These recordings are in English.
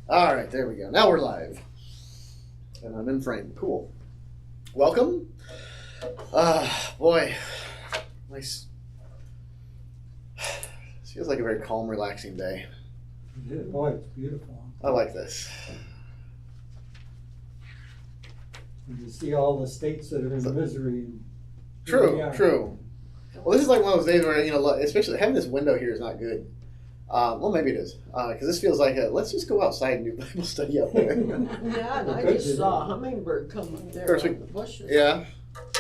All right, there we go. Now we're live. And I'm in frame. Cool. Welcome. Boy. Nice. This feels like a very calm, relaxing day. Boy, it's beautiful. I like this. And you see all the states that are in misery. True, Yeah. true. Well, this is like one of those days where, especially having this window here is not good. Well, maybe it is. Because this feels like let's just go outside and do Bible study out there. Yeah, and I just saw a hummingbird come up there First on we- the bushes. Yeah.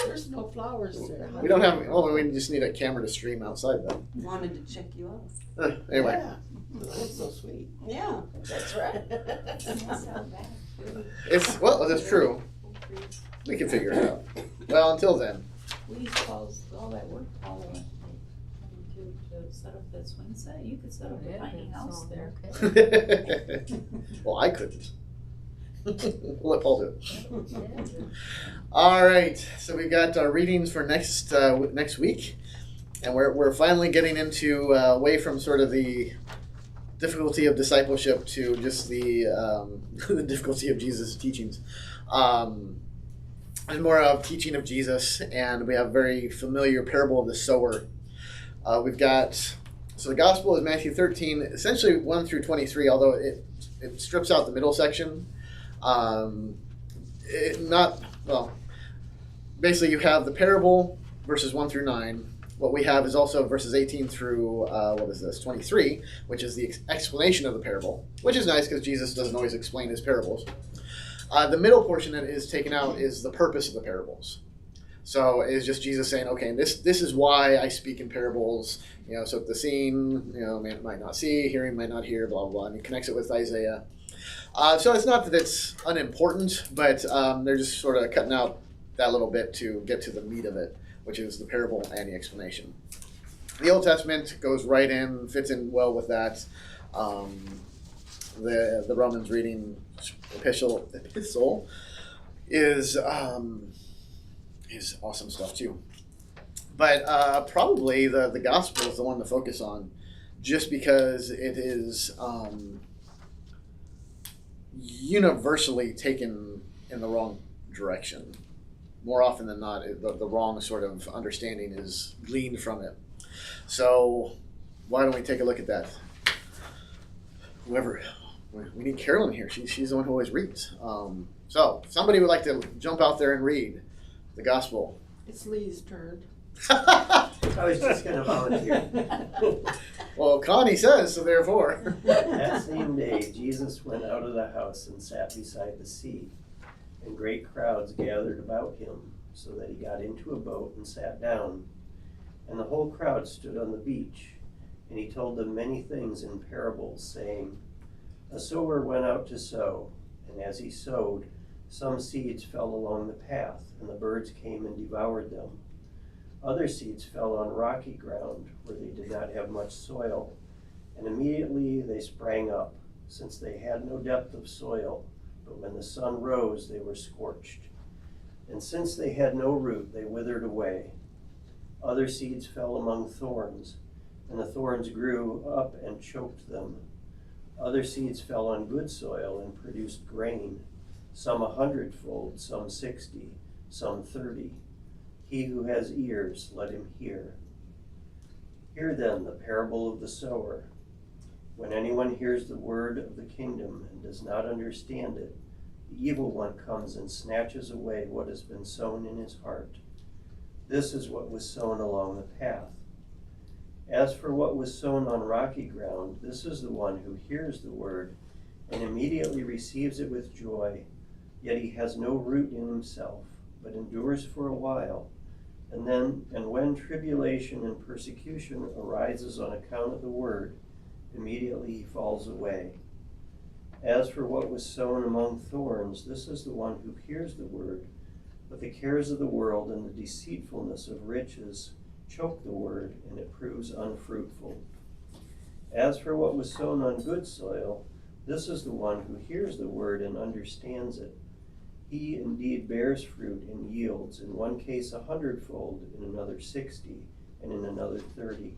There's no flowers there. We don't have, we just need a camera to stream outside though. Wanted to check you out. Anyway. Yeah, that's so sweet. Yeah. That's right. That's true. We can figure it out. Well, until then. We calls all that work, Paula went to set up that swing set. You could set up a tiny house there. Well, I couldn't. We'll let Paul do it. All right, so we got our readings for next week, and we're finally getting into away from sort of the difficulty of discipleship to just the the difficulty of Jesus' teachings. And more of teaching of Jesus, and we have a very familiar parable of the sower. We've got, so the gospel is Matthew 13, essentially 1 through 23, although it strips out the middle section. Basically you have the parable, verses 1 through 9. What we have is also verses 18 through, 23, which is the explanation of the parable, which is nice because Jesus doesn't always explain his parables. The middle portion that is taken out is the purpose of the parables. So it's just Jesus saying, okay, this is why I speak in parables. So the seeing, man might not see, hearing might not hear, blah, blah, blah. And he connects it with Isaiah. So it's not that it's unimportant, but they're just sort of cutting out that little bit to get to the meat of it, which is the parable and the explanation. The Old Testament goes right in, fits in well with that. The Romans reading epistle is awesome stuff too. But probably the gospel is the one to focus on, just because it is universally taken in the wrong direction. More often than not, the wrong sort of understanding is gleaned from it. So why don't we take a look at that? We need Carolyn here. She's the one who always reads. So if somebody would like to jump out there and read the gospel. It's Lee's turn. I was just going to volunteer. Well, Connie says, so therefore. That same day, Jesus went out of the house and sat beside the sea, and great crowds gathered about him, so that he got into a boat and sat down. And the whole crowd stood on the beach, and he told them many things in parables, saying, a sower went out to sow, and as he sowed, some seeds fell along the path, and the birds came and devoured them. Other seeds fell on rocky ground, where they did not have much soil, and immediately they sprang up, since they had no depth of soil, but when the sun rose, they were scorched. And since they had no root, they withered away. Other seeds fell among thorns, and the thorns grew up and choked them. Other seeds fell on good soil and produced grain, some 100-fold, some 60, some 30. He who has ears, let him hear. Hear then the parable of the sower. When anyone hears the word of the kingdom and does not understand it, the evil one comes and snatches away what has been sown in his heart. This is what was sown along the path. As for what was sown on rocky ground, this is the one who hears the word and immediately receives it with joy, yet he has no root in himself, but endures for a while. And when tribulation and persecution arises on account of the word, immediately he falls away. As for what was sown among thorns, this is the one who hears the word, but the cares of the world and the deceitfulness of riches choke the word, and it proves unfruitful. As for what was sown on good soil, this is the one who hears the word and understands it. He indeed bears fruit and yields, in one case 100-fold, in another 60, and in another 30.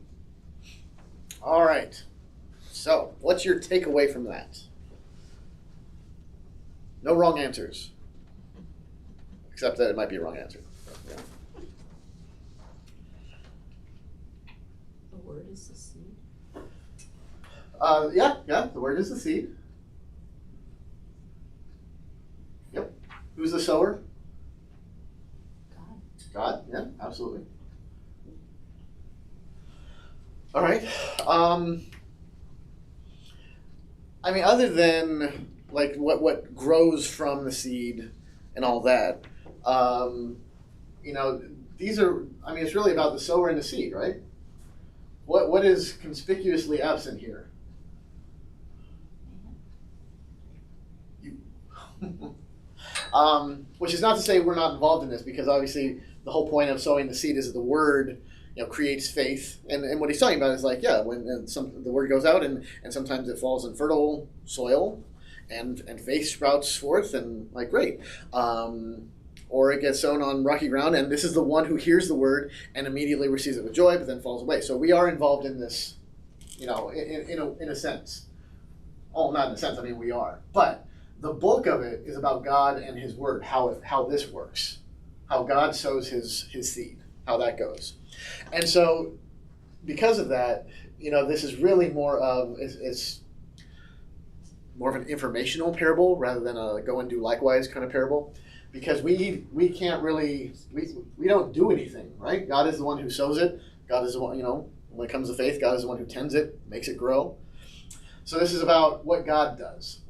All right. So, what's your takeaway from that? No wrong answers. Except that it might be a wrong answer. Yeah. The word is the seed. Yeah, the word is the seed. Yep. Who's the sower? God. God, yeah, absolutely. All right. I mean, other than like what grows from the seed and all that, these are. I mean, it's really about the sower and the seed, right? What is conspicuously absent here? You. Which is not to say we're not involved in this, because obviously the whole point of sowing the seed is that the word, creates faith. And what he's talking about is like, yeah, when the word goes out and sometimes it falls in fertile soil and faith sprouts forth and like, great. Or it gets sown on rocky ground, and this is the one who hears the word and immediately receives it with joy, but then falls away. So we are involved in this, in a sense. Oh, not in a sense, I mean we are. But the bulk of it is about God and his word, how this works, how God sows his seed, how that goes. And so because of that, this is really more of, it's more of an informational parable rather than a go and do likewise kind of parable, because we can't really, we don't do anything, right? God is the one who sows it. God is the one, when it comes to faith, God is the one who tends it, makes it grow. So this is about what God does.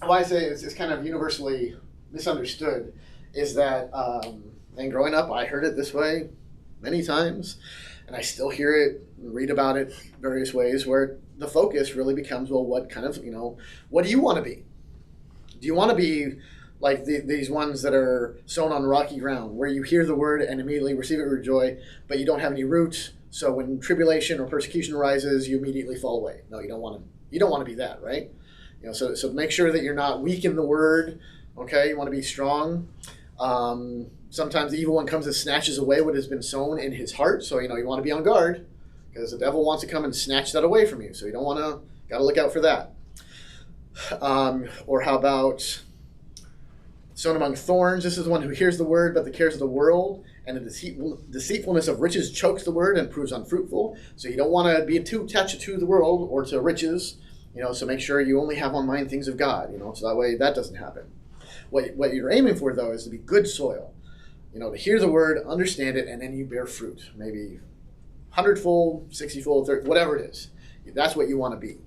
Why I say it's kind of universally misunderstood is that, and growing up, I heard it this way many times, and I still hear it, read about it various ways, where the focus really becomes, well, what kind of, what do you want to be? Do you want to be like these ones that are sown on rocky ground, where you hear the word and immediately receive it with joy, but you don't have any roots, so when tribulation or persecution arises, you immediately fall away? No, you don't want to be that, right? So make sure that you're not weak in the word. Okay, you want to be strong. Sometimes the evil one comes and snatches away what has been sown in his heart. So you want to be on guard, because the devil wants to come and snatch that away from you. So you don't want to. Got to look out for that. Or how about sown among thorns? This is the one who hears the word, but the cares of the world and the deceitfulness of riches chokes the word and proves unfruitful. So you don't want to be too attached to the world or to riches. So make sure you only have on mind things of God, so that way that doesn't happen. What you're aiming for, though, is to be good soil, to hear the word, understand it, and then you bear fruit, maybe 100-fold, 60-fold, 30, whatever it is. That's what you want to be.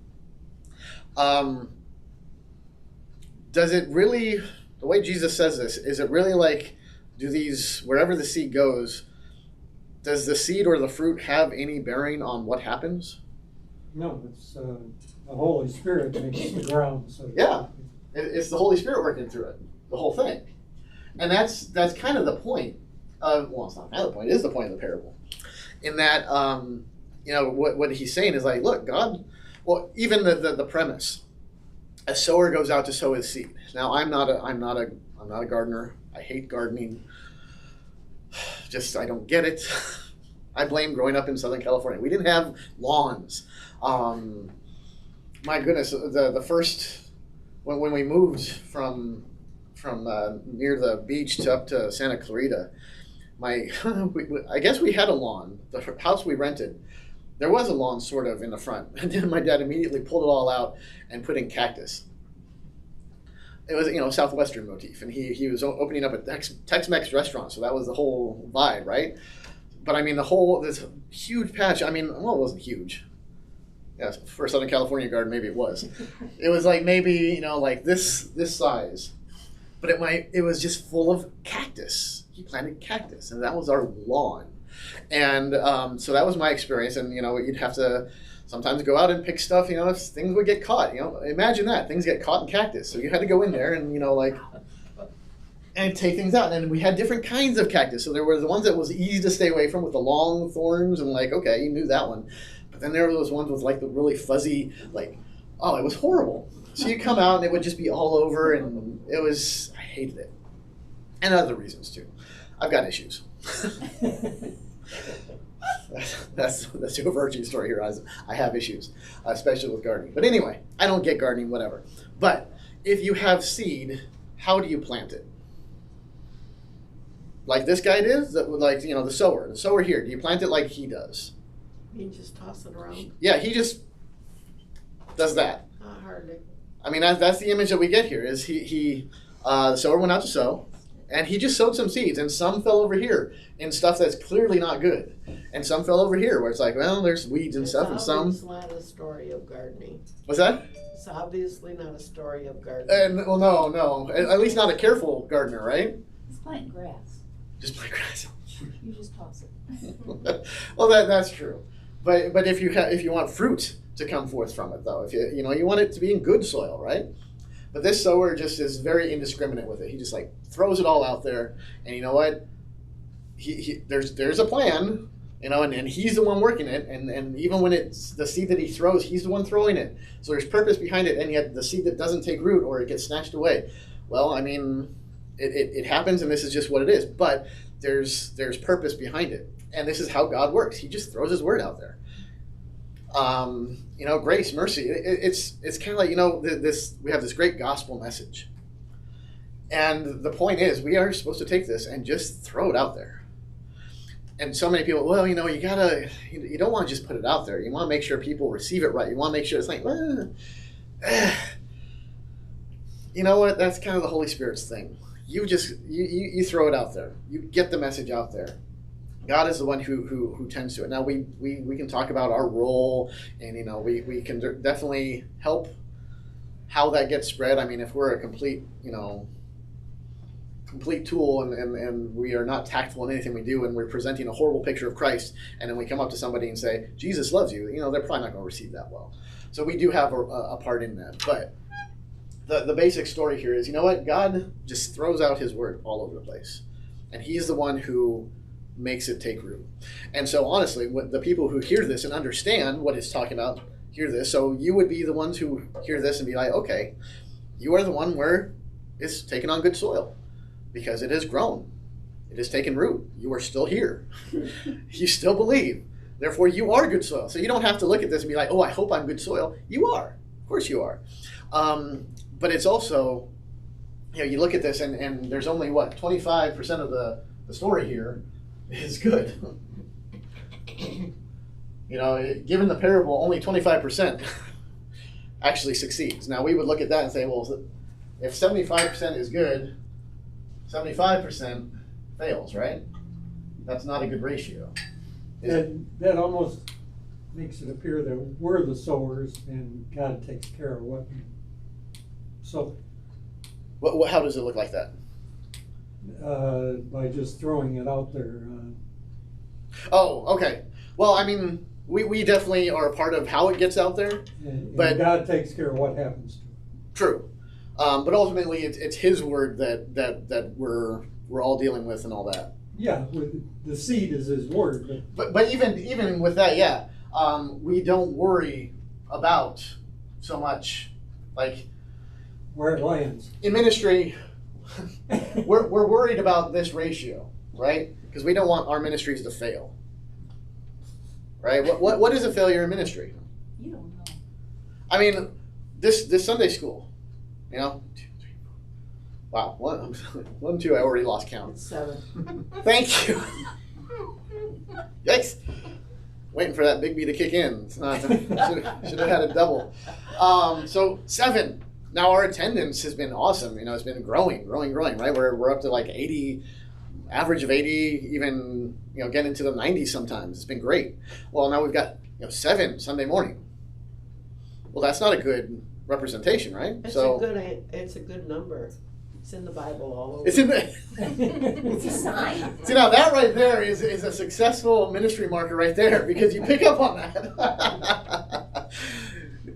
Does it really, the way Jesus says this, is it really like, wherever the seed goes, does the seed or the fruit have any bearing on what happens? No, it's the Holy Spirit makes the ground. So yeah, it's the Holy Spirit working through it, the whole thing. And that's kind of the point of, well, it's not kind of the point, it is the point of the parable. In that, what he's saying is like, look, God, well, even the premise, a sower goes out to sow his seed. Now, I'm not a gardener. I hate gardening. I don't get it. I blame growing up in Southern California. We didn't have lawns. My goodness, the first, when we moved from near the beach up to Santa Clarita, I guess we had a lawn. The house we rented, there was a lawn sort of in the front. And then my dad immediately pulled it all out and put in cactus. It was, Southwestern motif. And he was opening up a Tex-Mex restaurant, so that was the whole vibe, right? But I mean, this huge patch, it wasn't huge. Yeah, for Southern California garden, maybe it was. It was like maybe, like this size. But it was just full of cactus. He planted cactus, and that was our lawn. And so that was my experience. And, you'd have to sometimes go out and pick stuff, if things would get caught. Imagine that. Things get caught in cactus. So you had to go in there and, and take things out. And we had different kinds of cactus. So there were the ones that was easy to stay away from with the long thorns and okay, you knew that one. But then there were those ones with the really fuzzy, it was horrible. So you come out and it would just be all over, and I hated it. And other reasons too. I've got issues. That's a virtue story here. I have issues, especially with gardening. But anyway, I don't get gardening, whatever. But if you have seed, how do you plant it? Like this guy did, like, you know, the sower. The sower here, do you plant it like he does? You just toss it around. Yeah, he just does that. Not hardly. I mean, that's the image that we get here. Is the sower went out to sow, and he just sowed some seeds, and some fell over here in stuff that's clearly not good, and some fell over here where it's like, well, there's weeds and stuff, and some. It's not a story of gardening. What's that? It's obviously not a story of gardening. And well, no, at least not a careful gardener, right? It's planting grass. Just plant grass. You just toss it. Well, that's true, but if you want fruit to come forth from it, though, if you want it to be in good soil, right? But this sower just is very indiscriminate with it. He just like throws it all out there, and you know what? There's a plan, you know, and he's the one working it, and even when it's the seed that he throws, he's the one throwing it. So there's purpose behind it, and yet the seed that doesn't take root or it gets snatched away. Well, I mean, it happens, and this is just what it is. But there's purpose behind it, and this is how God works. He just throws His word out there. You know, grace, mercy. It's kind of like, you know, we have this great gospel message, and the point is we are supposed to take this and just throw it out there. And so many people, well, you know, you don't want to just put it out there. You want to make sure people receive it right. You want to make sure it's like, you know what? That's kind of the Holy Spirit's thing. You you throw it out there. You get the message out there. God is the one who tends to it. Now we can talk about our role, and you know we can definitely help how that gets spread. I mean, if we're a complete tool and we are not tactful in anything we do, and we're presenting a horrible picture of Christ, and then we come up to somebody and say Jesus loves you, you know, they're probably not going to receive that well. So we do have a part in that, but the basic story here is, you know what, God just throws out His word all over the place, and He's the one who makes it take root. And so honestly, the people who hear this and understand what it's talking about hear this. So you would be the ones who hear this and be like, okay, you are the one where it's taken on good soil because it has grown. It has taken root. You are still here. You still believe. Therefore, you are good soil. So you don't have to look at this and be like, oh, I hope I'm good soil. You are. Of course you are. But it's also, you know, you look at this and there's only, 25% of the story here is good. You know, given the parable, only 25% actually succeeds. Now, we would look at that and say, well, if 75% is good, 75% fails, right? That's not a good ratio. And that almost makes it appear that we're the sowers and God takes care of what we sow. How does it look like that? By just throwing it out there. Oh, okay. Well, I mean, we definitely are a part of how it gets out there. And But- God takes care of what happens to it. True. But ultimately, it's His word that we're all dealing with and all that. Yeah, with the seed is His word, But even with that, yeah, we don't worry about so much, like where it lands. in ministry. we're worried about this ratio, right? Because we don't want our ministries to fail, right? What is a failure in ministry? You don't know. I mean, this Sunday school, you know, 2, 3, 4. Wow, 1, 2. I already lost count. It's 7. Thank you. Yikes! Waiting for that big B to kick in. Should have had a double. So 7. Now our attendance has been awesome. You know, it's been growing, right? We're up to like 80, average of 80, even, you know, getting into the 90s sometimes. It's been great. Well, now we've got, 7 Sunday morning. Well, that's not a good representation, right? It's a good number. It's in the Bible all over. It's in the. It's a sign. See, now that right there is a successful ministry marker right there, because you pick up on that.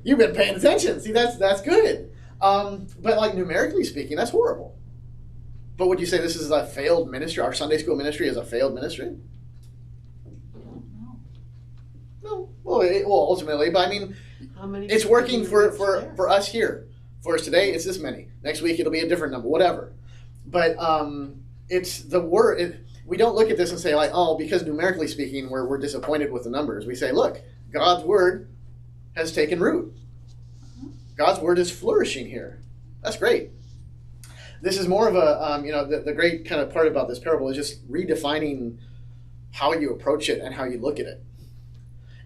You've been paying attention. See, that's good. But like numerically speaking, that's horrible. But would you say this is a failed ministry? Our Sunday school ministry is a failed ministry? You don't know. No. Well, ultimately, but I mean, How many it's people working do you reach for there? us here. For us today, it's this many. Next week, it'll be a different number, whatever. But it's the word. We don't look at this and say like, oh, because numerically speaking, we're disappointed with the numbers. We say, look, God's word has taken root. God's word is flourishing here. That's great. this is more of a, the great kind of part about this parable is just redefining how you approach it and how you look at it.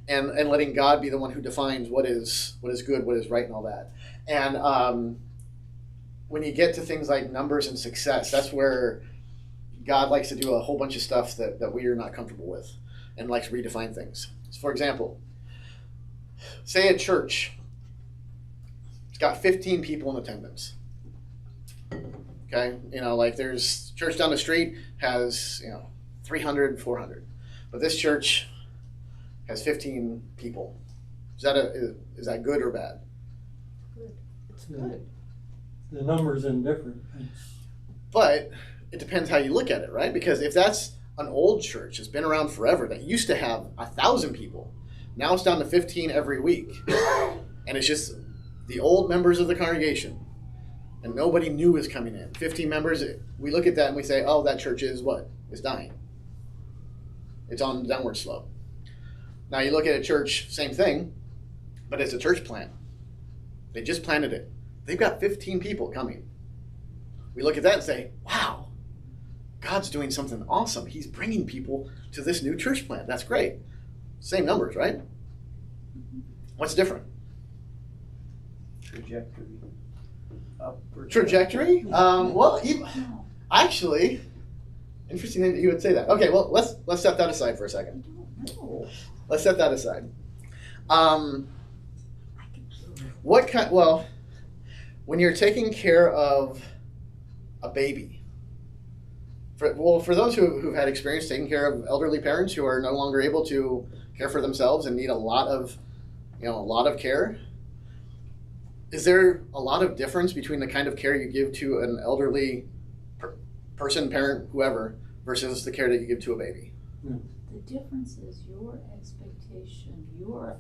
And letting God be the one who defines what is good, what is right, and all that. And when you get to things like numbers and success, that's where God likes to do a whole bunch of stuff that we are not comfortable with and likes to redefine things. So for example, say a church, it's got 15 people in attendance. Okay, like there's church down the street has 300, 400, but this church has 15 people. Is that good or bad? It's good. The number's indifferent. But it depends how you look at it, right? Because if that's an old church that's been around forever that used to have 1,000 people, now it's down to 15 every week, and it's just the old members of the congregation, and nobody new is coming in. 15 members, we look at that and we say, oh, that church is what? It's dying. It's on the downward slope. Now you look at a church, same thing, but it's a church plant. They just planted it. They've got 15 people coming. We look at that and say, wow, God's doing something awesome. He's bringing people to this new church plant. That's great. Same numbers, right? What's different? Trajectory. Up or down? Trajectory? Actually, interesting that you would say that. Okay, well, let's set that aside for a second. I don't know. Let's set that aside. When you're taking care of a baby, for those who've had experience taking care of elderly parents who are no longer able to care for themselves and need a lot of care, is there a lot of difference between the kind of care you give to an elderly person, parent, whoever, versus the care that you give to a baby? The difference is your expectation, your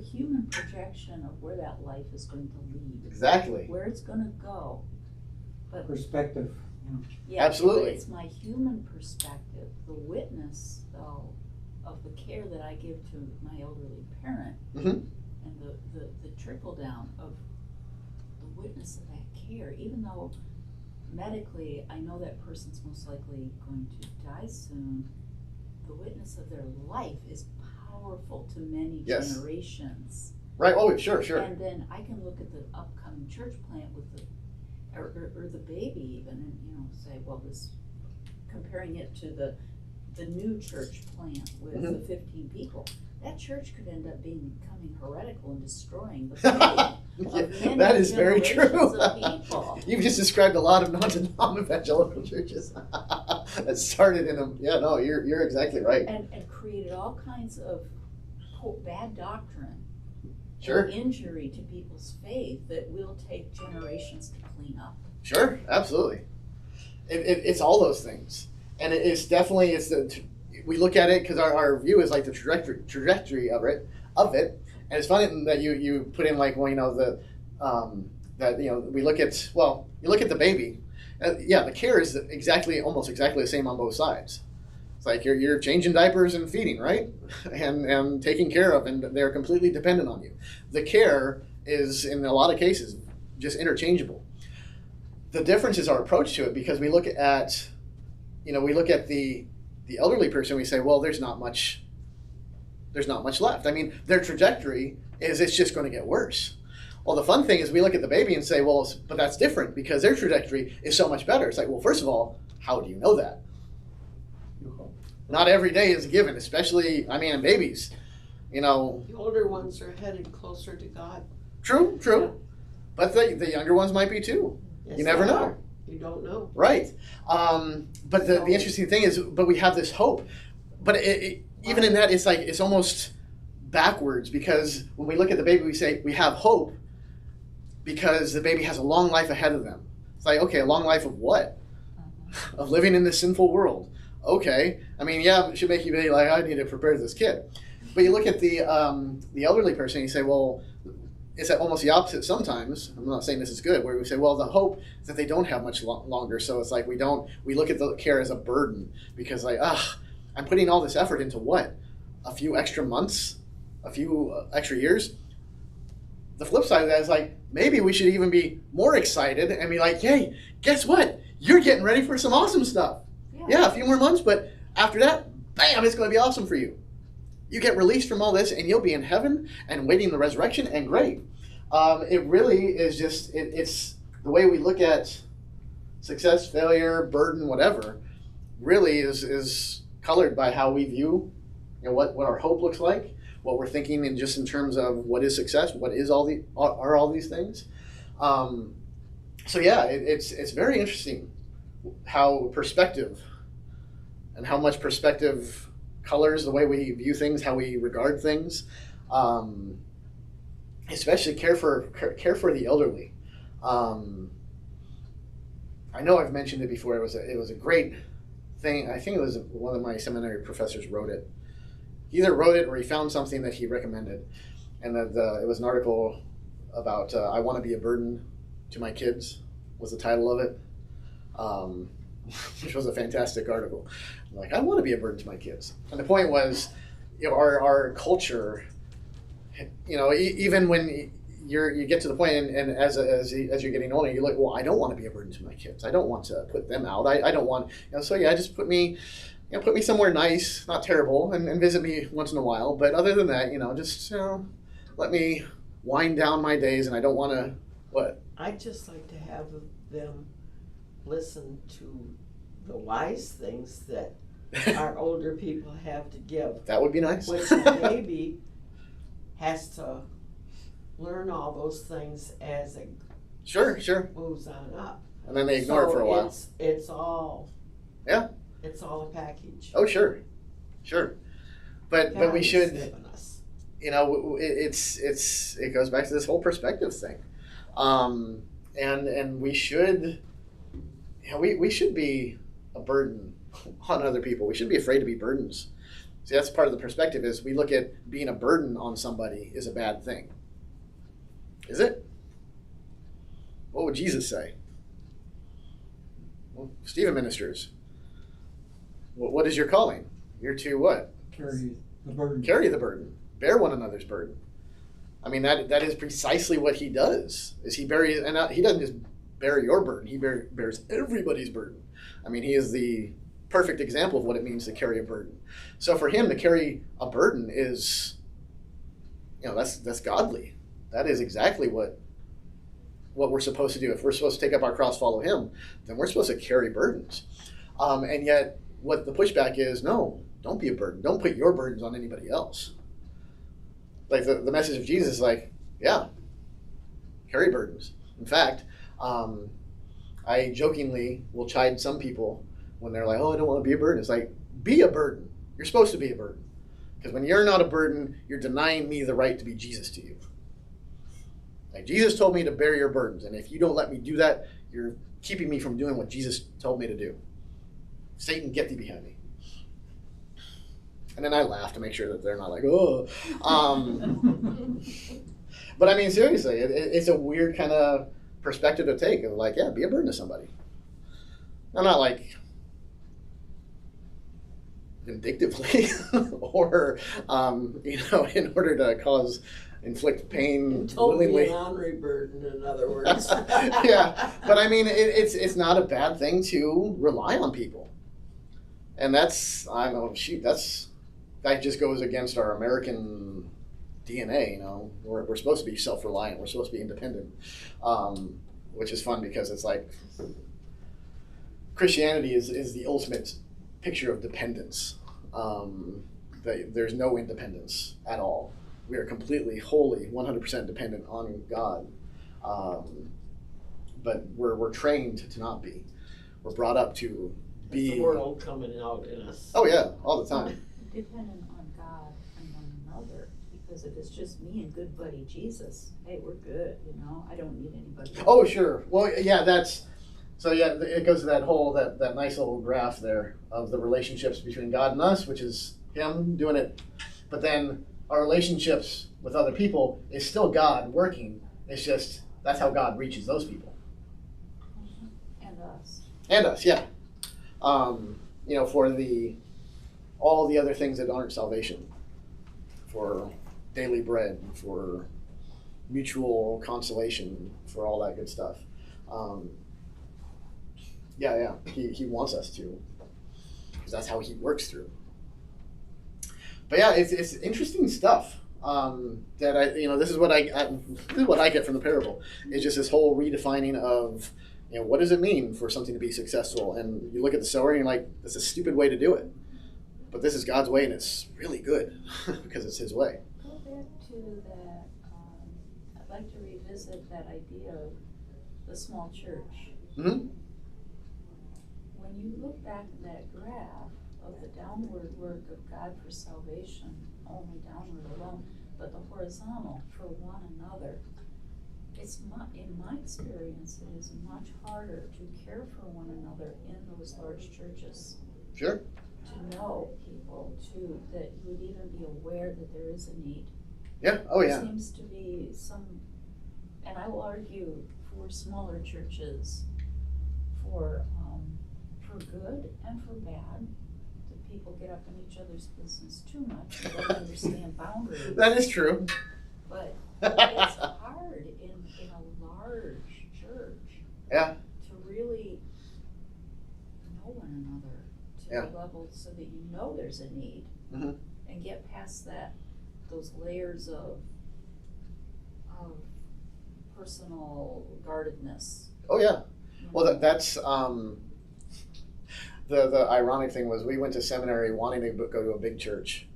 human projection of where that life is going to lead. Exactly. Where it's going to go. But Perspective. yeah, Absolutely. But it's my human perspective, the witness, though, of the care that I give to my elderly parent, Mhm. and the trickle down of the witness of that care, even though medically I know that person's most likely going to die soon, the witness of their life is powerful to many Yes. generations. Right. Oh, sure. And then I can look at the upcoming church plant with or the baby even, and say, well, comparing it to the new church plant with Mhm. the 15 people, that church could end up becoming heretical and destroying the faith Yeah, of many that is very true. generations of people. You've just described a lot of non-denom evangelical churches that started in them. Yeah, no, you're exactly right. And created all kinds of bad doctrine, Sure, and injury to people's faith that will take generations to clean up. sure, absolutely. It's all those things, and it's definitely we look at it because our view is like the trajectory of it, and it's funny that you put in like we look at you look at the baby, the care is almost exactly the same on both sides. It's like you're changing diapers and feeding, right? And taking care of, and they're completely dependent on you. The care is, in a lot of cases, just interchangeable. The difference is our approach to it, because we look at the elderly person, we say, well, there's not much left. I mean, their trajectory is it's just going to get worse. Well, the fun thing is we look at the baby and say, well, but that's different because their trajectory is so much better. It's like, well, first of all, how do you know that? Not every day is given, especially, in babies. The older ones are headed closer to God. True. But the younger ones might be too. Yes, You never they know. are. You don't know. Right. But the interesting thing is, but we have this hope. But even in that, it's like, it's almost backwards, because when we look at the baby, we say we have hope because the baby has a long life ahead of them. It's like, okay, a long life of what? Of living in this sinful world. Okay. It should make you be like, I need to prepare this kid. But you look at the elderly person and you say, well, it's almost the opposite sometimes. I'm not saying this is good, where we say, well, the hope is that they don't have much longer. So it's like we look at the care as a burden, because I'm putting all this effort into what? A few extra months? A few extra years? The flip side of that is like, maybe we should even be more excited and be like, hey, guess what? You're getting ready for some awesome stuff. Yeah, a few more months, but after that, bam, it's going to be awesome for you. You get released from all this and you'll be in heaven and waiting the resurrection, and great. It really is just, it's the way we look at success, failure, burden, whatever, really is colored by how we view, what our hope looks like, what we're thinking in terms of what is success, what is are all these things. So yeah, it's very interesting how perspective and how much perspective colors the way we view things, how we regard things. Especially care for the elderly. I know I've mentioned it before. It was a great thing. I think it was one of my seminary professors wrote it. He either wrote it or he found something that he recommended, and it was an article about "I want to be a burden to my kids" was the title of it, which was a fantastic article. Like, I want to be a burden to my kids, and the point was, our culture. Even when you get to the point, and as you're getting older, you're like, well, I don't want to be a burden to my kids. I don't want to put them out. I don't want, so yeah, just put me somewhere nice, not terrible, and visit me once in a while. But other than that, just let me wind down my days, and I don't want to, what? I'd just like to have them listen to the wise things that our older people have to give. That would be nice. Which the baby has to learn all those things as it Sure. moves on up. And then they ignore it for a while. It's all. Yeah. It's all a package. Oh, sure. But God we has should. given us. It goes back to this whole perspective thing, and we should, we should be a burden on other people. We shouldn't be afraid to be burdens. See, that's part of the perspective, is we look at being a burden on somebody is a bad thing. Is it? What would Jesus say? Well, Stephen ministers. What is your calling? You're to what? Carry the burden. Carry the burden. Bear one another's burden. I mean, that is precisely what he does. Is he bears, and he doesn't just bear your burden. He bears everybody's burden. I mean, he is the perfect example of what it means to carry a burden. So for him to carry a burden is, that's godly. That is exactly what we're supposed to do. If we're supposed to take up our cross, follow him, then we're supposed to carry burdens. And yet, what the pushback is, no, don't be a burden. Don't put your burdens on anybody else. Like the message of Jesus is like, yeah, carry burdens. In fact, I jokingly will chide some people when they're like, oh, I don't want to be a burden. It's like, be a burden. You're supposed to be a burden. Because when you're not a burden, you're denying me the right to be Jesus to you. Like, Jesus told me to bear your burdens, and if you don't let me do that, you're keeping me from doing what Jesus told me to do. Satan, get thee behind me. And then I laugh to make sure that they're not like, oh. But I mean, seriously, it's a weird kind of perspective to take of like, yeah, be a burden to somebody. I'm not like vindictively or, in order to inflict pain Don't willingly. be an honorary burden, in other words. Yeah, but I mean, it's not a bad thing to rely on people. And that just goes against our American DNA, We're supposed to be self-reliant. We're supposed to be independent, which is fun because it's like Christianity is the ultimate picture of dependence. There's no independence at all. We are completely, wholly, 100% dependent on God. But we're trained to not be. We're brought up to be. The world coming out in us. Oh yeah, all the time. Dependent on God and one another, because if it's just me and good buddy Jesus, hey, we're good, I don't need anybody else. Oh sure. Well yeah, it goes to that nice little graph there of the relationships between God and us, which is him doing it. But then our relationships with other people is still God working. It's just that's how God reaches those people. And us, yeah. For all the other things that aren't salvation, for daily bread, for mutual consolation for all that good stuff. Yeah, he wants us to, because that's how he works through. But yeah, it's interesting stuff. That this is what this is what I get from the parable. It's just this whole redefining of, what does it mean for something to be successful? And you look at the sower and you're like, that's a stupid way to do it. But this is God's way, and it's really good because it's His way. Go back to that, I'd like to revisit that idea of the small church. Mm-hmm. When you look back at that graph of the downward work of God for salvation, only downward alone, but the horizontal for one another, in my experience, it is much harder to care for one another in those large churches. Sure. To know people, that you would even be aware that there is a need. Yeah. Oh, yeah. There seems to be some, and I will argue for smaller churches, for good and for bad, that people get up in each other's business too much and don't understand boundaries. That is true. But it's hard in a large church. Yeah. To really know one another to Yeah. a level so that you know there's a need, Mhm. and get past those layers of personal guardedness. Oh, yeah. Well, that's the ironic thing was we went to seminary wanting to go to a big church,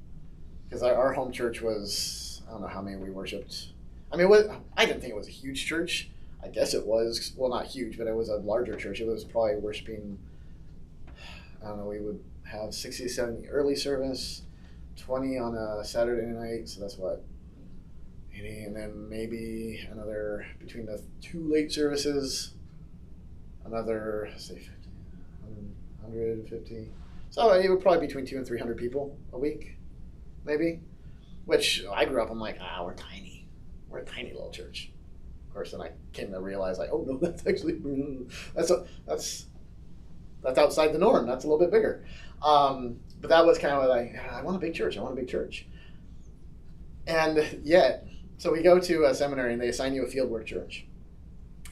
because our home church was, I don't know how many we worshipped. I mean, I didn't think it was a huge church. I guess it was, well, not huge, but it was a larger church. It was probably worshiping, I don't know, we would have 60, 70 early service, 20 on a Saturday night, so that's what, 80, and then maybe another, between the 2 late services, another, say, 50, 150. So it would probably be between 200 and 300 people a week, maybe. Which I grew up, I'm like, we're tiny. We're a tiny little church. Of course, then I came to realize, like, oh no, that's actually that's outside the norm. That's a little bit bigger. But that was kind of like, I want a big church. I want a big church. And yet, so we go to a seminary and they assign you a fieldwork church.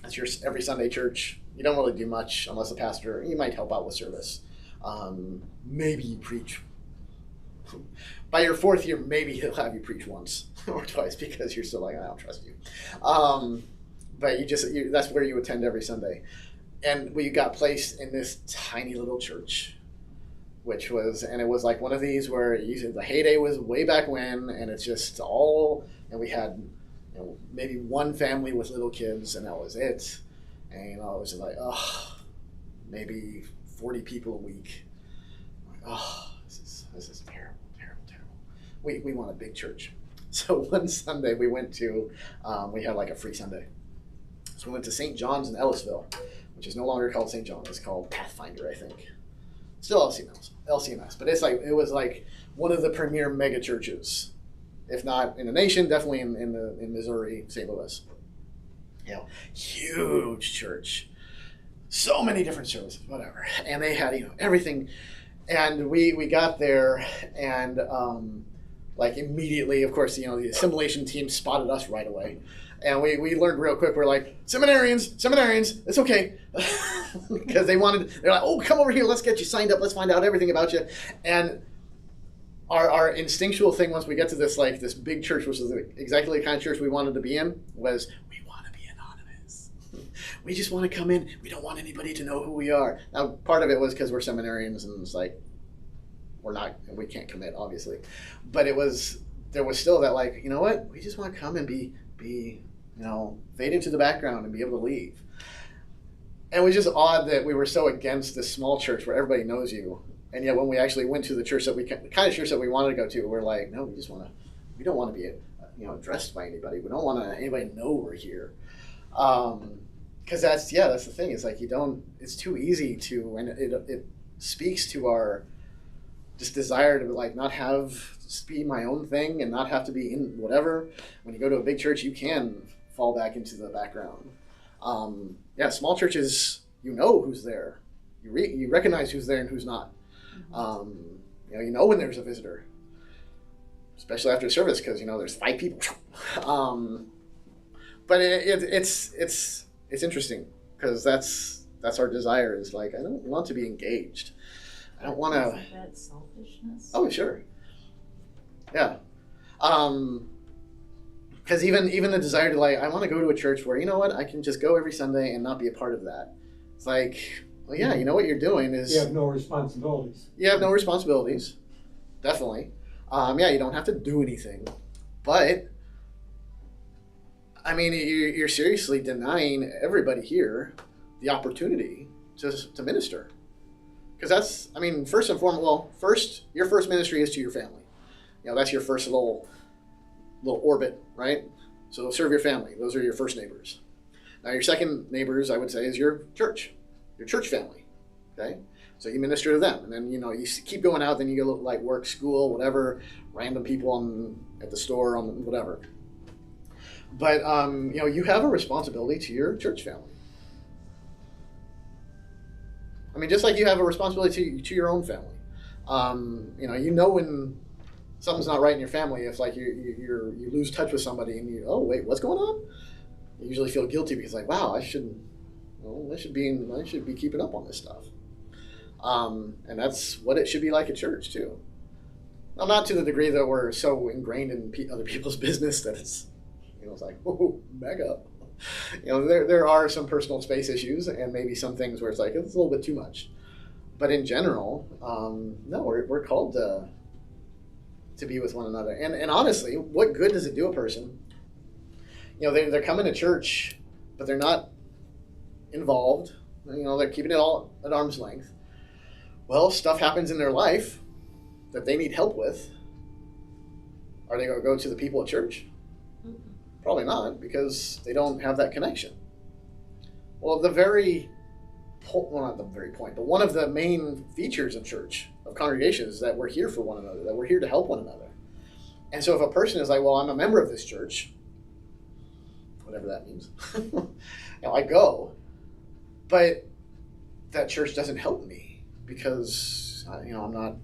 That's your every Sunday church. You don't really do much unless the pastor, you might help out with service. Maybe you preach. By your 4th year, maybe he'll have you preach once or twice because you're still like, I don't trust you. But that's where you attend every Sunday. And we got placed in this tiny little church, and it was like one of these where the heyday was way back when, and it's just and we had maybe one family with little kids, and that was it. And it was just like, maybe 40 people a week. Like, this is terrible. We want a big church. So one Sunday we went to, we had like a free Sunday. So we went to St. John's in Ellisville, which is no longer called St. John's. It's called Pathfinder, I think. Still LCMS, but it was like one of the premier mega churches, if not in the nation, definitely in Missouri, St. Louis. Huge church, so many different services, whatever, and they had everything, and we got there, and like immediately, of course, the assimilation team spotted us right away, and we learned real quick. We're like, seminarians, it's okay, because they're like, oh, come over here, let's get you signed up, let's find out everything about you, and our instinctual thing once we get to this big church, which is exactly the kind of church we wanted to be in, was we want to be anonymous. We just want to come in. We don't want anybody to know who we are. Now, part of it was because we're seminarians, and it's like we can't commit, obviously. But there was still that, like, you know what? We just want to come and be fade into the background and be able to leave. And it was just odd that we were so against this small church where everybody knows you. And yet when we actually went to the church the kind of church that we wanted to go to, we're like, no, we don't want to be addressed by anybody. We don't want anybody to know we're here. Because that's the thing. It's like it's too easy to, and it speaks to our just desire to like not have just be my own thing and not have to be in whatever. When you go to a big church, you can fall back into the background. Small churches, who's there. You recognize who's there and who's not. When there's a visitor, especially after service, because there's 5 people. but it's interesting because that's our desire is like, I don't want to be engaged. I don't want to. Isn't that selfishness? Oh, sure. Yeah. Because even the desire to like, I want to go to a church where, you know what, I can just go every Sunday and not be a part of that. It's like, well, yeah, you know what you're doing is You have no responsibilities. you have no responsibilities. Definitely. Yeah, you don't have to do anything. But, I mean, you're seriously denying everybody here the opportunity to minister. Because that's, I mean, first and foremost, well, first, your first ministry is to your family. You know, that's your first little orbit, right? So serve your family. Those are your first neighbors. Now, your second neighbors, I would say, is your church family, okay? So you minister to them, and then, you know, you keep going out, then you go like work, school, whatever, random people at the store, on whatever. But, you know, you have a responsibility to your church family. I mean, just like you have a responsibility to your own family. You know when something's not right in your family, if like you lose touch with somebody and oh wait, what's going on? You usually feel guilty because like, wow, I should be keeping up on this stuff. And that's what it should be like at church too. Now, not to the degree that we're so ingrained in other people's business that it's, you know, it's like, whoa, back up. You know, there are some personal space issues and maybe some things where it's like, it's a little bit too much. But in general, no, we're called to be with one another. And honestly, what good does it do a person? You know, they're coming to church, but they're not involved. You know, they're keeping it all at arm's length. Well, stuff happens in their life that they need help with. Are they going to go to the people at church? Probably not, because they don't have that connection. Well, not the very point, but one of the main features of church, of congregation, is that we're here for one another, that we're here to help one another. And so if a person is like, well, I'm a member of this church, whatever that means, you know, I go, but that church doesn't help me because, you know, I'm not,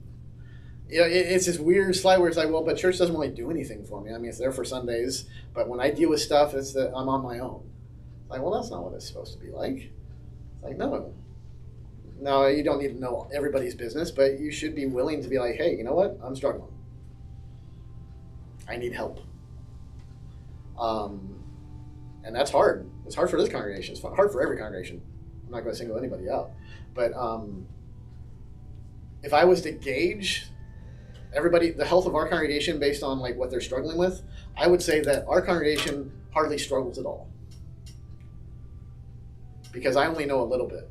you know, it's this weird slide where it's like, well, but church doesn't really do anything for me. I mean, it's there for Sundays, but when I deal with stuff, it's that I'm on my own. Like, well, that's not what it's supposed to be like. It's like, no, you don't need to know everybody's business, but you should be willing to be like, hey, you know what? I'm struggling. I need help. And that's hard. It's hard for this congregation. It's hard for every congregation. I'm not going to single anybody out. But if I was to gauge the health of our congregation based on like what they're struggling with, I would say that our congregation hardly struggles at all. Because I only know a little bit.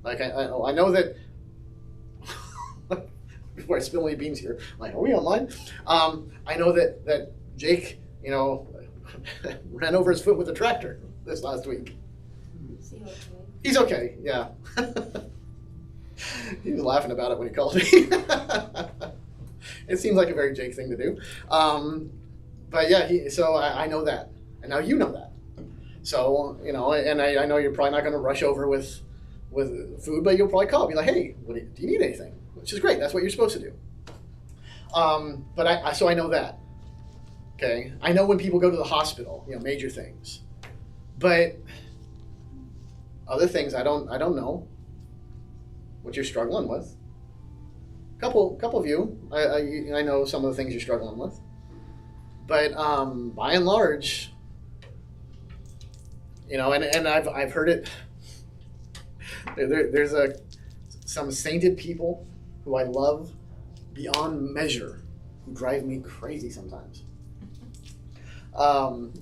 Like I know that before I spill any beans here, like, are we online? I know that Jake, you know, ran over his foot with a tractor this last week. Is he okay? He's okay, yeah. He was laughing about it when he called me. It seems like a very Jake thing to do. But yeah, so I know that. And now you know that. So, you know, and I know you're probably not going to rush over with food, but you'll probably call and be like, hey, do you need anything? Which is great. That's what you're supposed to do. But so I know that. Okay. I know when people go to the hospital, you know, major things. But other things I don't know what you're struggling with. Couple of you, I know some of the things you're struggling with. But by and large, you know, and I've heard it. There's some sainted people who I love beyond measure who drive me crazy sometimes.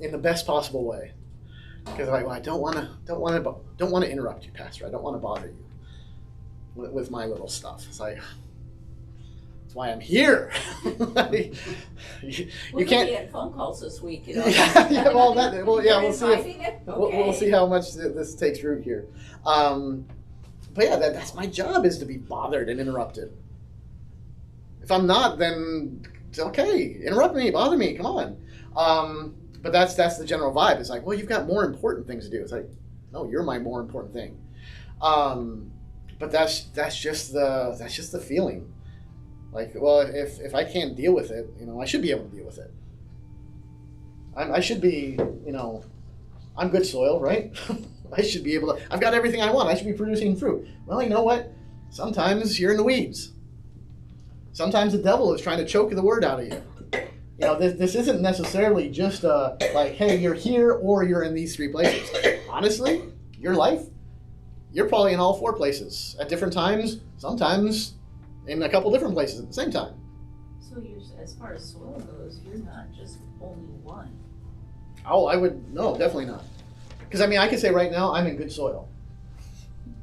In the best possible way, because I don't want to interrupt you, Pastor. I don't want to bother you with my little stuff. It's like, that's why I'm here. you can't get phone calls this week, you know. We'll see Okay. we'll see how much this takes root here. But yeah, that's my job, is to be bothered and interrupted. If I'm not, then it's okay. Interrupt me, bother me, come on. But that's the general vibe. It's like, well, you've got more important things to do. It's like, no, you're my more important thing. But that's just the feeling. Like, well, if I can't deal with it, you know, I should be able to deal with it. I should be, you know, I'm good soil, right? I should be able to, I've got everything I want. I should be producing fruit. Well, you know what? Sometimes you're in the weeds. Sometimes the devil is trying to choke the word out of you. You know, this isn't necessarily just like, hey, you're here or you're in these 3 places. Honestly, your life, you're probably in all 4 places at different times, sometimes in a couple different places at the same time. So you're, as far as soil goes, you're not just only one. Oh, no, definitely not. Because, I mean, I can say right now, I'm in good soil.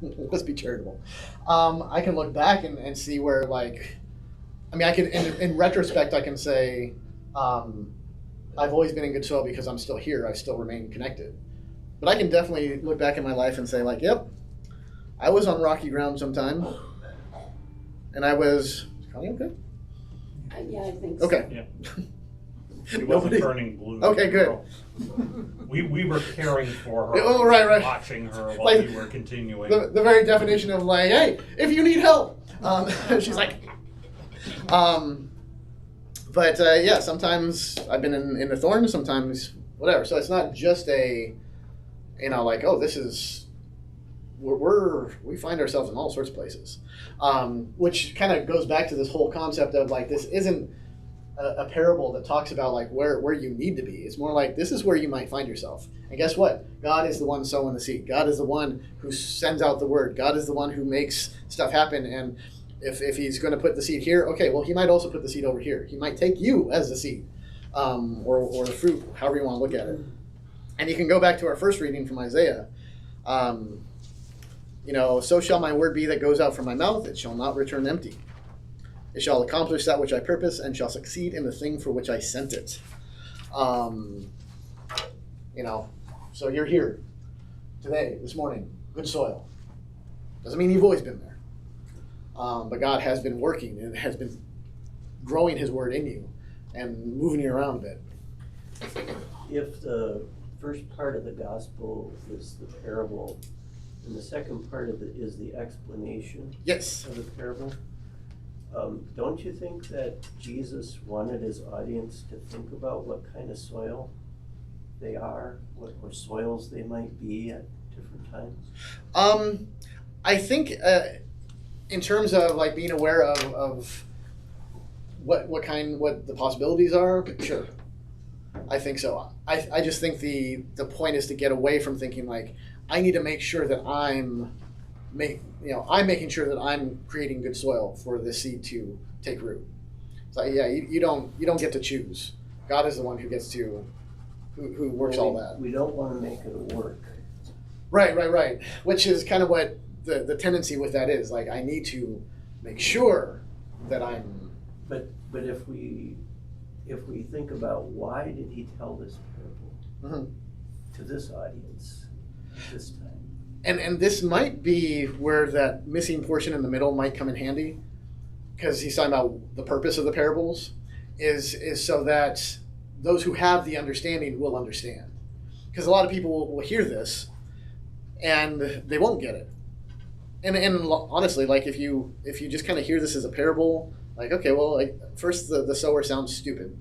Let's be charitable. I can look back and see where, like, I mean, I can, in retrospect, I can say, I've always been in good soil because I'm still here. I still remain connected. But I can definitely look back in my life and say, like, yep, I was on rocky ground sometime. And I was, Connie, okay? Yeah, I think so. Okay. Yeah. She wasn't Nobody- turning blue. Okay, good. We were caring for her. Oh, right. Watching her while Like, we were continuing. The very definition of, like, hey, if you need help. She's like, but yeah, sometimes I've been in the thorns, sometimes whatever. So it's not just a, you know, like, oh, this is, we find ourselves in all sorts of places, which kind of goes back to this whole concept of, like, this isn't a parable that talks about, like, where you need to be. It's more like, this is where you might find yourself. And guess what? God is the one sowing the seed. God is the one who sends out the word. God is the one who makes stuff happen. And if he's going to put the seed here, okay, well, he might also put the seed over here. He might take you as the seed, or the fruit, however you want to look at it. And you can go back to our first reading from Isaiah. You know, so shall my word be that goes out from my mouth. It shall not return empty. It shall accomplish that which I purpose and shall succeed in the thing for which I sent it. You know, so you're here today, this morning, good soil. Doesn't mean you've always been there. But God has been working and has been growing his word in you and moving you around a bit. If the first part of the gospel is the parable, and the second part of it is the explanation Yes. of the parable, don't you think that Jesus wanted his audience to think about what kind of soil they are, what soils they might be at different times? I think in terms of, like, being aware of what the possibilities are, sure. I think so. I just think the point is to get away from thinking, like, I need to make sure that I'm making sure that I'm creating good soil for this seed to take root. So yeah, you don't get to choose. God is the one who gets to who works all that. We don't want to make it a work. Right. Which is kind of what the tendency with that is. Like, I need to make sure that I'm. But if we think about, why did he tell this parable to this audience this time? And this might be where that missing portion in the middle might come in handy, because he's talking about the purpose of the parables is so that those who have the understanding will understand. Because a lot of people will hear this and they won't get it. And honestly, like, if you just kind of hear this as a parable, like, okay, well, like, first the sower sounds stupid.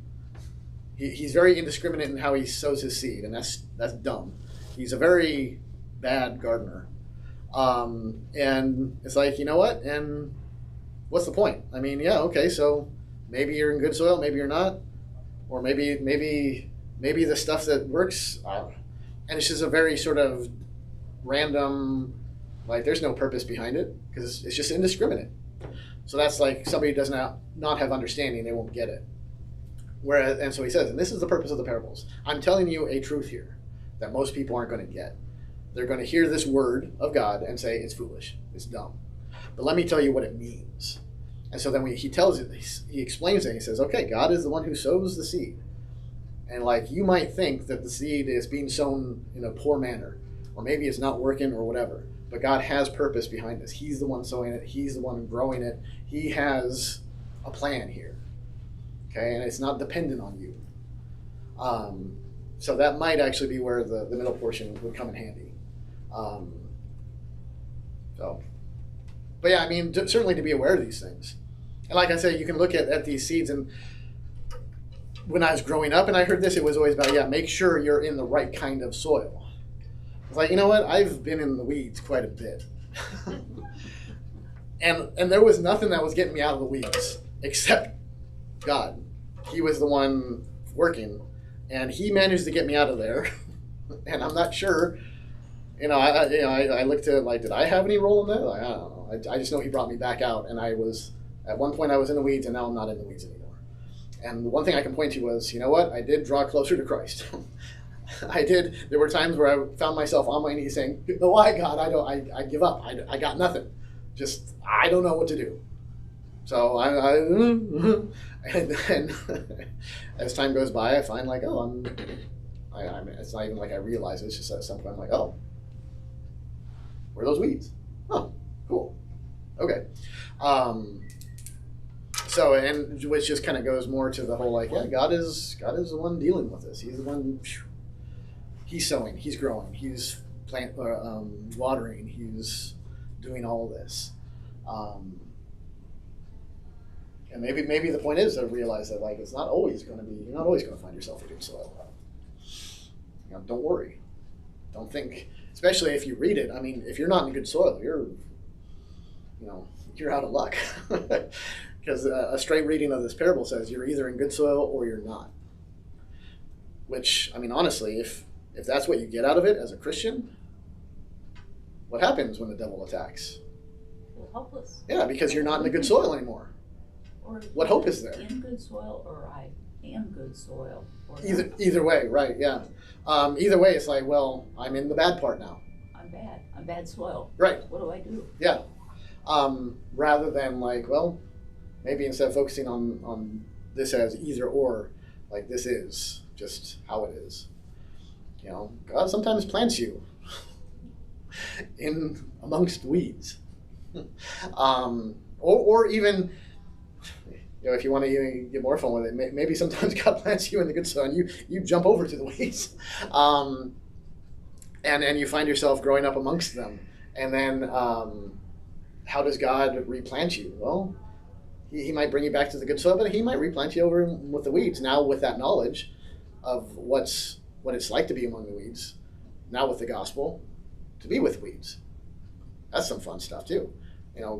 He's very indiscriminate in how he sows his seed, and that's dumb. He's a very bad gardener. And it's like, you know what? And what's the point? I mean, yeah, okay, so maybe you're in good soil, maybe you're not, or maybe the stuff that works, and it's just a very sort of random, like, there's no purpose behind it because it's just indiscriminate. So that's like somebody who does not have understanding, they won't get it. Whereas, and so he says, and this is the purpose of the parables. I'm telling you a truth here that most people aren't going to get. They're going to hear this word of God and say, it's foolish, it's dumb. But let me tell you what it means. And so then he tells it, he explains it. He says, okay, God is the one who sows the seed. And, like, you might think that the seed is being sown in a poor manner, or maybe it's not working or whatever. But God has purpose behind this. He's the one sowing it. He's the one growing it. He has a plan here. Okay, and it's not dependent on you. So that might actually be where the middle portion would come in handy. But yeah, I mean, certainly to be aware of these things. And like I said, you can look at these seeds, and when I was growing up and I heard this, it was always about, yeah, make sure you're in the right kind of soil. was like, you know what? I've been in the weeds quite a bit. and there was nothing that was getting me out of the weeds except God. He was the one working, and he managed to get me out of there. And I'm not sure, I looked at, like, did I have any role in that? Like, I don't know. I just know he brought me back out, and at one point I was in the weeds, and now I'm not in the weeds anymore. And the one thing I can point to was, you know what? I did draw closer to Christ. I did. There were times where I found myself on my knees saying, why, God? I give up. I got nothing. Just, I don't know what to do. So and then as time goes by, I find like, it's not even like I realize it. It's just at some point I'm like, oh, where are those weeds? Oh, cool. Okay. So, and which just kind of goes more to the whole, like, yeah, God is the one dealing with this. He's the one, he's sowing, he's growing, he's watering, he's doing all this. And maybe the point is to realize that, like, it's not always going to be, you're not always going to find yourself in good soil. Don't worry. Don't think, especially if you read it. I mean, if you're not in good soil, you're out of luck. Because a straight reading of this parable says you're either in good soil or you're not. Which, I mean, honestly, if that's what you get out of it as a Christian, what happens when the devil attacks? Feel helpless. Yeah, because you're not in the good soil anymore. Or What hope is there? in good soil, or I am good soil. Or Either way, right? Yeah. Either way, it's like, well, I'm in the bad part now. I'm bad. I'm bad soil. Right. What do I do? Yeah. Rather than like, well, maybe instead of focusing on this as either or, like, this is just how it is. God sometimes plants you in amongst weeds. Or even, if you want to even get more fun with it, maybe sometimes God plants you in the good soil and you jump over to the weeds. And you find yourself growing up amongst them. And then how does God replant you? Well, he might bring you back to the good soil, but he might replant you over with the weeds. Now with that knowledge of what it's like to be among the weeds, now with the gospel, to be with weeds. That's some fun stuff too.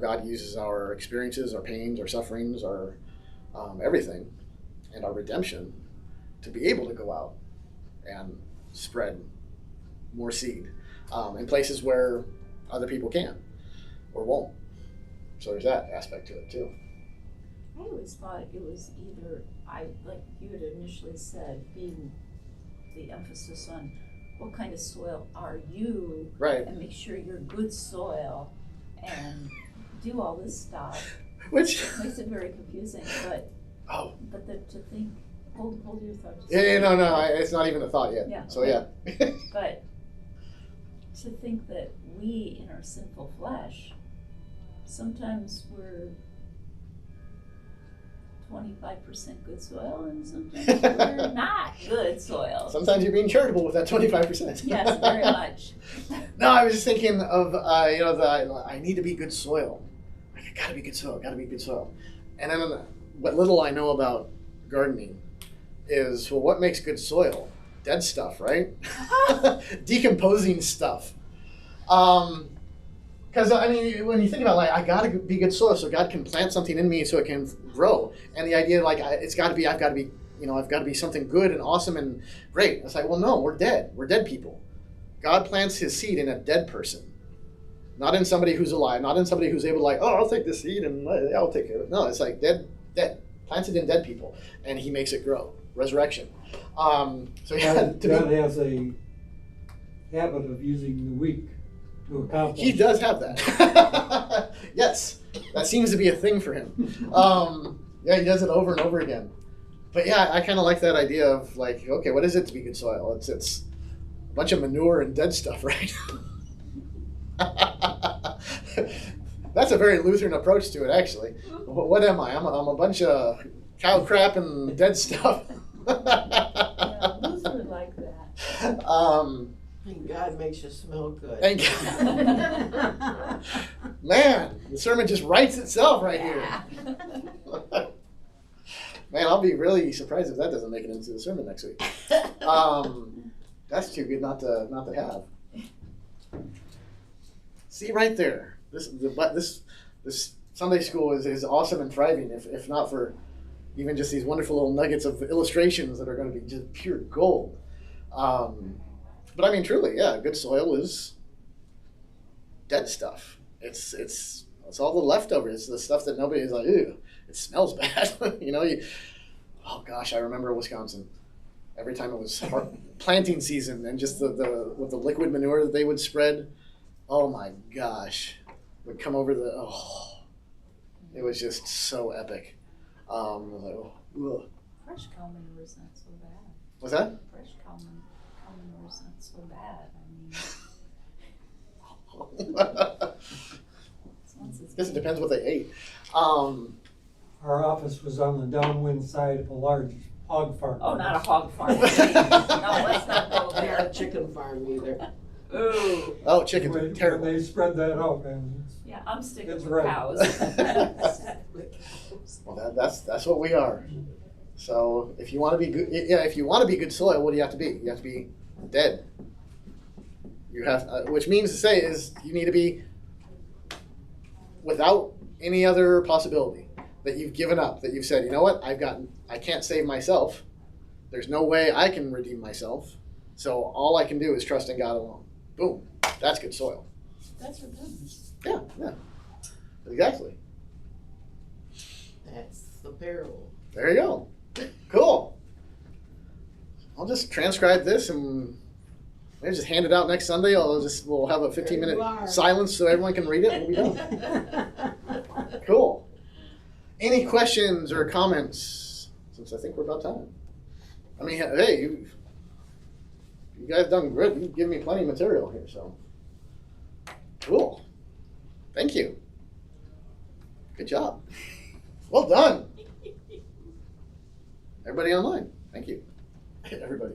God uses our experiences, our pains, our sufferings, our everything, and our redemption to be able to go out and spread more seed in places where other people can or won't. So there's that aspect to it too. I always thought it was either, like you had initially said, being the emphasis on what kind of soil are you, Right. and make sure you're good soil, and do all this stuff. Which Makes it very confusing, but to think, hold your thought. no, it's not even a thought yet. Yeah. So yeah. But to think that we, in our sinful flesh, sometimes we're 25% good soil, and sometimes we're not good soil. Sometimes you're being charitable with that 25%. Yes, very much. No, I was just thinking of I need to be good soil. I gotta be good soil. Gotta be good soil. And then what little I know about gardening is, well, what makes good soil? Dead stuff, right? Decomposing stuff. Because I mean, when you think about, like, I gotta be good soil so God can plant something in me so it can grow, and the idea, like, I've got to be something good and awesome and great. It's like, well, no, we're dead. We're dead people. God plants His seed in a dead person, not in somebody who's alive, not in somebody who's able to, like, oh, I'll take this seed and I'll take care of it. No, it's like dead. Plants it in dead people, and He makes it grow. Resurrection. So yeah, God has a habit of using the weak to accomplish. He does have that. Yes, that seems to be a thing for Him. Yeah, He does it over and over again. But yeah, I kind of like that idea of, like, okay, what is it to be good soil? It's a bunch of manure and dead stuff, right? That's a very Lutheran approach to it, actually. What am I? I'm a bunch of cow crap and dead stuff. Yeah, Luther like that. And God makes you smell good. Thank you. Man, the sermon just writes itself right here. Man, I'll be really surprised if that doesn't make it into the sermon next week. That's too good not to have. See right there. This Sunday school is awesome and thriving. If not for even just these wonderful little nuggets of illustrations that are going to be just pure gold. But I mean, truly, yeah, good soil is dead stuff. It's all the leftovers. It's the stuff that nobody is like, ew, it smells bad. Oh gosh, I remember Wisconsin. Every time it was planting season and just with the liquid manure that they would spread, oh my gosh, would come over it was just so epic. I was like, ugh. Fresh cow manure's not so bad. What's that? Fresh cow manure's not so bad. Once it's Guess it depends what they ate. Our office was on the downwind side of a large hog farm. Oh, not a hog farm. No, let's not go Not a there. chicken farm either. Ooh. Oh, chickens are When terrible. they spread that out, and Yeah, I'm sticking It's with right. cows. Well, that's what we are. So if you want to be good, if you want to be good soil, what do you have to be? You have to be dead. You have, which means to say is you need to be without any other possibility that you've given up. That you've said, you know what, I can't save myself. There's no way I can redeem myself. So all I can do is trust in God alone. Boom, that's good soil. That's repentance. Yeah, exactly. That's the parable. There you go. Cool. I'll just transcribe this and maybe just hand it out next Sunday. We'll have a There you 15-minute are. silence so everyone can read it and we'll be done. Cool. Any questions or comments? Since I think we're about time. I mean, hey, you guys done good. You've given me plenty of material here, so cool. Thank you. Good job. Well done. Everybody online. Thank you. Everybody.